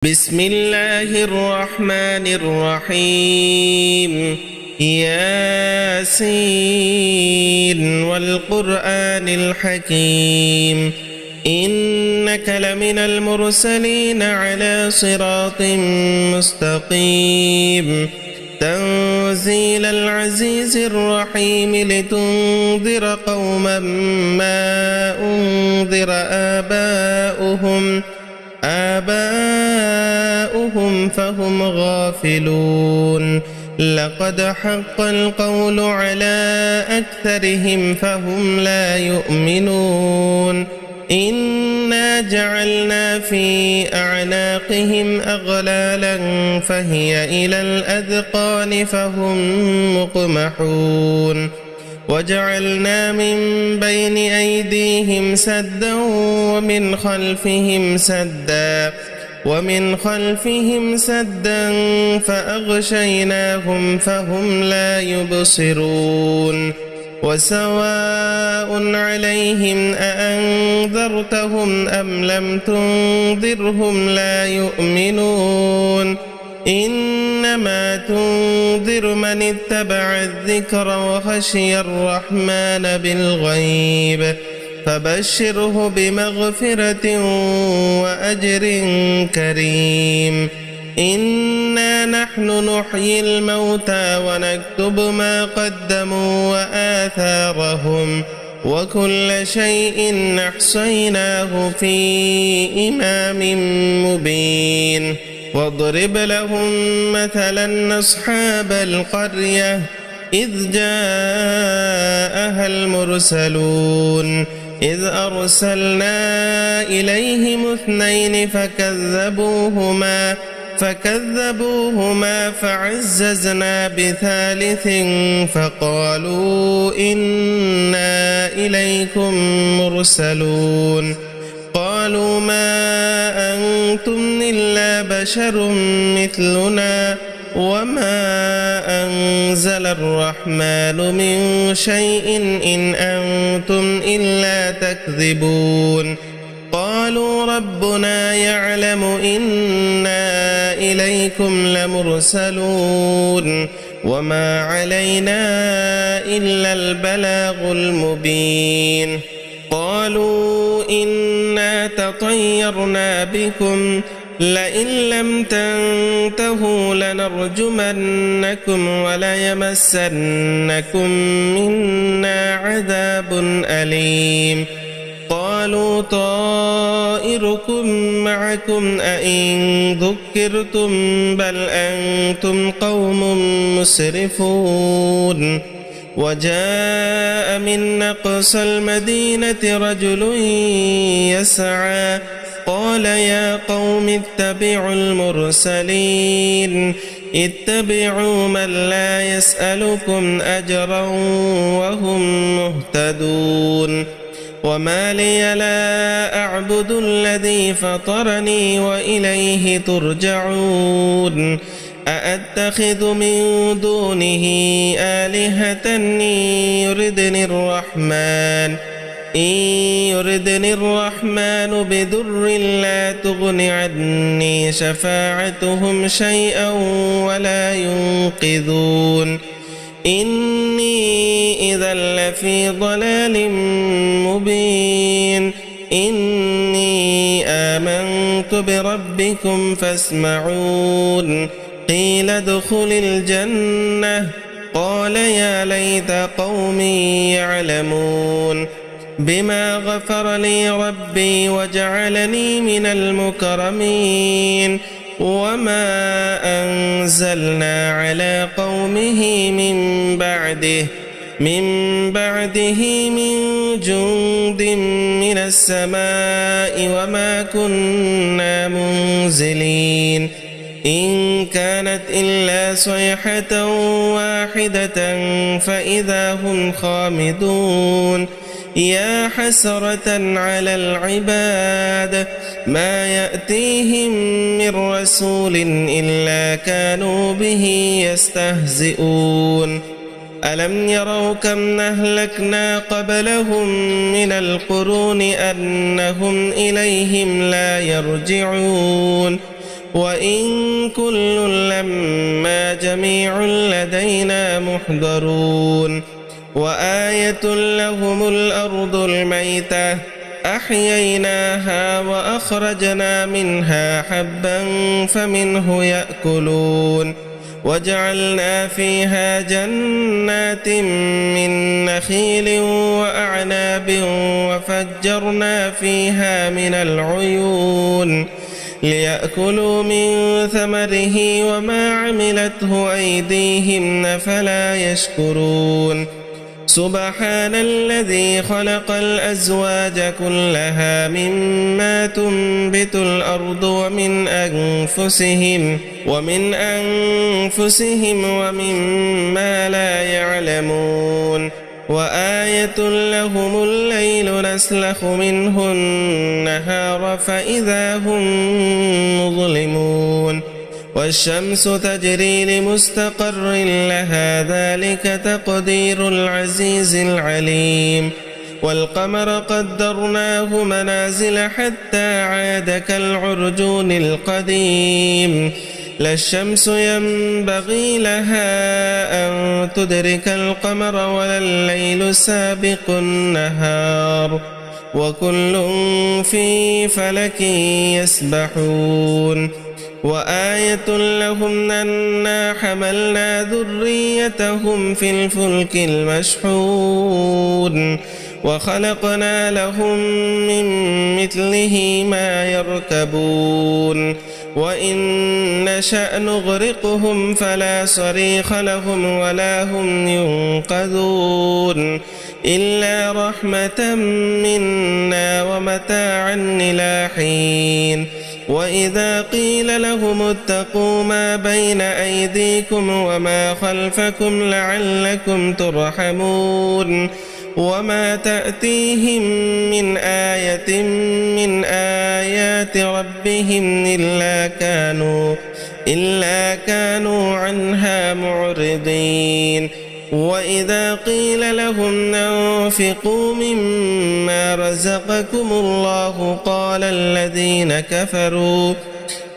بسم الله الرحمن الرحيم ياسين والقرآن الحكيم إنك لمن المرسلين على صراط مستقيم تنزيل العزيز الرحيم لتنذر قوما ما أنذر آباؤهم فهم غافلون لقد حق القول على أكثرهم فهم لا يؤمنون إنا جعلنا في أعناقهم أغلالا فهي إلى الأذقان فهم مقمحون وجعلنا من بين أيديهم سدا ومن خلفهم سدا فأغشيناهم فهم لا يبصرون وسواء عليهم أأنذرتهم أم لم تنذرهم لا يؤمنون إنما تنذر من اتبع الذكر وخشي الرحمن بالغيب فبشره بمغفرة وأجر كريم إنا نحن نحيي الموتى ونكتب ما قدموا وآثارهم وكل شيء أحصيناه في إمام مبين واضرب لهم مثلا أصحاب القرية إذ جاءها المرسلون إذ أرسلنا إليهم 2 فكذبوهما فعززنا ب3 فقالوا إنا إليكم مرسلون قالوا ما أنتم إلا بشر مثلنا وما أنزل الرحمن من شيء إن أنتم إلا تكذبون قالوا ربنا يعلم إنا إليكم لمرسلون وما علينا إلا البلاغ المبين قالوا إنا تطيرنا بكم لئن لم تنتهوا لنرجمنكم وليمسنكم منا عذاب أليم قالوا طائركم معكم أئن ذكرتم بل أنتم قوم مسرفون وجاء من أقصى المدينة رجل يسعى قال يا قوم اتبعوا المرسلين اتبعوا من لا يسألكم أجرا وهم مهتدون وما لي لا أعبد الذي فطرني وإليه ترجعون أأتخذ من دونه آلهة إن يردني الرحمن بضر لا تغن عني شفاعتهم شيئا ولا ينقذون إني إذا لفي ضلال مبين إني آمنت بربكم فاسمعون قيل ادخل الجنة قال يا ليت قومي يعلمون بما غفر لي ربي وجعلني من المكرمين وما أنزلنا على قومه من بعده من جند من السماء وما كنا منزلين إن كانت إلا صيحة واحدة فإذا هم خامدون يا حسرة على العباد ما يأتيهم من رسول إلا كانوا به يستهزئون ألم يروا كم أهلكنا قبلهم من القرون أنهم إليهم لا يرجعون وإن كل لما جميع لدينا محضرون وآية لهم الأرض الميتة أحييناها وأخرجنا منها حبا فمنه يأكلون وجعلنا فيها جنات من نخيل وأعناب وفجرنا فيها من العيون ليأكلوا من ثمره وما عملته أيديهم أفلا يشكرون سبحان الذي خلق الأزواج كلها مما تنبت الأرض ومن أنفسهم ومما لا يعلمون وآية لهم الليل نسلخ منه النهار فإذا هم مظلمون والشمس تجري لمستقر لها ذلك تقدير العزيز العليم والقمر قدرناه منازل حتى عاد كالعرجون القديم لا الشمس ينبغي لها أن تدرك القمر ولا الليل سابق النهار وكل في فلك يسبحون وآية لهم أنا حملنا ذريتهم في الفلك المشحون وخلقنا لهم من مثله ما يركبون وإن نشأ نغرقهم فلا صريخ لهم ولا هم ينقذون إلا رحمة منا ومتاعا إلى حين وإذا قيل لهم اتقوا ما بين أيديكم وما خلفكم لعلكم ترحمون وما تأتيهم من آية من آيات ربهم إلا كانوا عنها معرضين وإذا قيل لهم أنفقوا مما رزقكم الله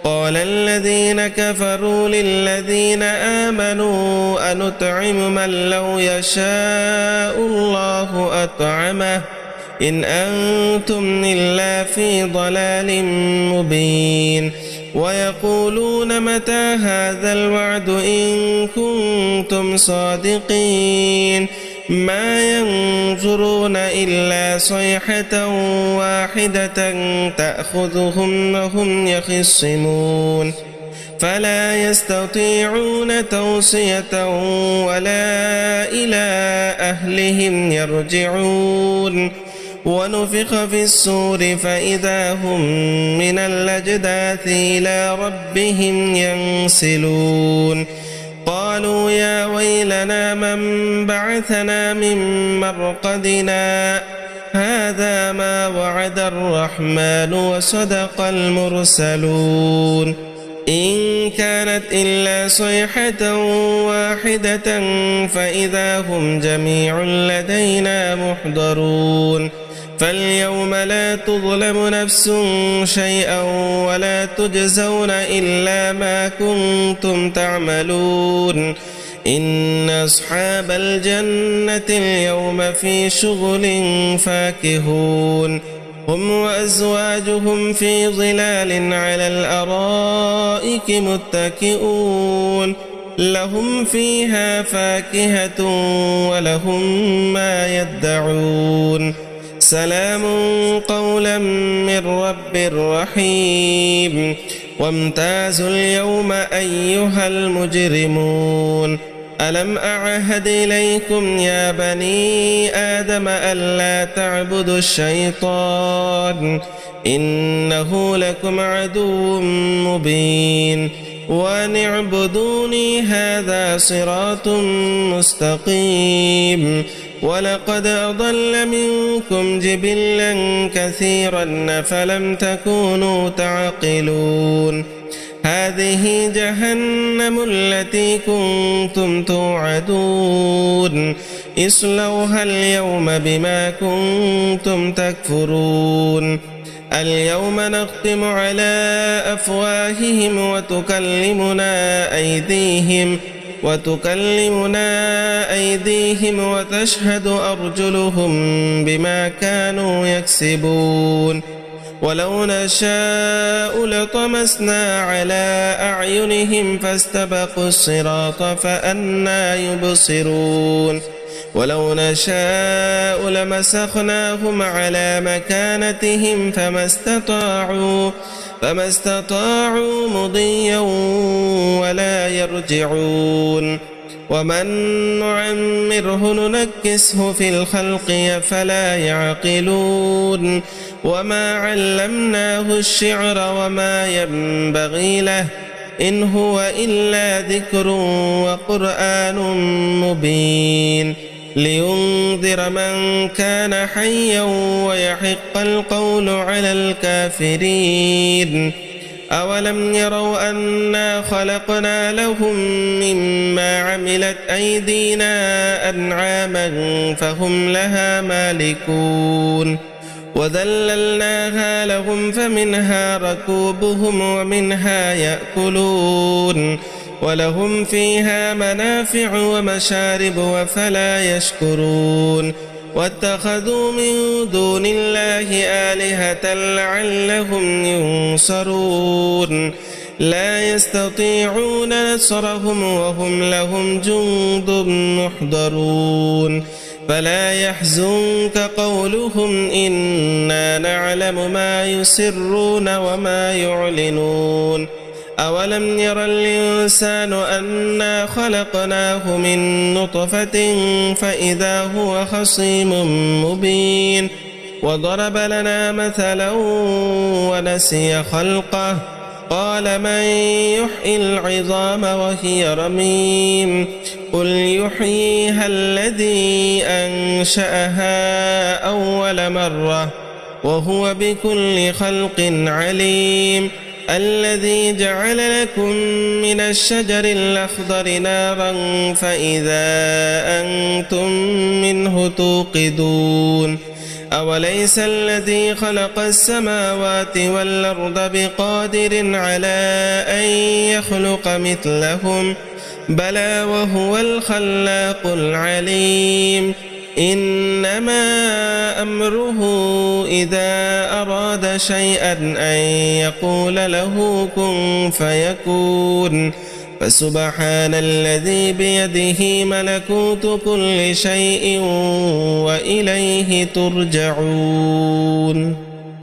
قال الذين كفروا للذين آمنوا أنطعم من لو يشاء الله أطعمه إن أنتم إلا في ضلال مبين ويقولون متى هذا الوعد إن كنتم صادقين ما ينظرون إلا صيحة واحدة تأخذهم وهم يخصمون فلا يستطيعون توصية ولا إلى أهلهم يرجعون ونفخ في الصور فإذا هم من الأجداث إلى ربهم ينسلون قالوا يا ويلنا من بعثنا من مرقدنا هذا ما وعد الرحمن وصدق المرسلون إن كانت إلا صيحة واحدة فإذا هم جميع لدينا محضرون فاليوم لا تظلم نفس شيئا ولا تجزون إلا ما كنتم تعملون إن أصحاب الجنة اليوم في شغل فاكهون هم وأزواجهم في ظلال على الأرائك متكئون لهم فيها فاكهة ولهم ما يدعون سلام قولا من رب رحيم وامتازوا اليوم أيها المجرمون ألم أعهد إليكم يا بني آدم ألا تعبدوا الشيطان إنه لكم عدو مبين وأن اعبدوني هذا صراط مستقيم ولقد أضل منكم جبلا كثيرا فلم تكونوا تعقلون هذه جهنم التي كنتم توعدون اصلوها اليوم بما كنتم تكفرون اليوم نختم على أفواههم وتكلمنا أيديهم وتشهد أرجلهم بما كانوا يكسبون ولو نشاء لطمسنا على أعينهم فاستبقوا الصراط فأنى يبصرون ولو نشاء لمسخناهم على مكانتهم فما استطاعوا مضيا ولا يرجعون ومن نعمره ننكسه في الخلق أفلا يعقلون وما علمناه الشعر وما ينبغي له إن هو إلا ذكر وقرآن مبين لينذر من كان حيا ويحق القول على الكافرين أولم يروا أنا خلقنا لهم مما عملت أيدينا أنعاما فهم لها مالكون وذللناها لهم فمنها ركوبهم ومنها يأكلون ولهم فيها منافع ومشارب وفلا يشكرون واتخذوا من دون الله آلهة لعلهم ينصرون لا يستطيعون نصرهم وهم لهم جند محضرون فلا يحزنك قولهم إنا نعلم ما يسرون وما يعلنون أولم ير الإنسان أنا خلقناه من نطفة فإذا هو خصيم مبين وضرب لنا مثلا ونسي خلقه قال من يحيي العظام وهي رميم قل يحييها الذي أنشأها أول مرة وهو بكل خلق عليم الذي جعل لكم من الشجر الأخضر نارا فإذا أنتم منه توقدون أوليس الذي خلق السماوات والأرض بقادر على أن يخلق مثلهم بلى وهو الخلاق العليم إنما أمره إذا أراد شيئا أن يقول له كن فيكون فسبحان الذي بيده ملكوت كل شيء وإليه ترجعون.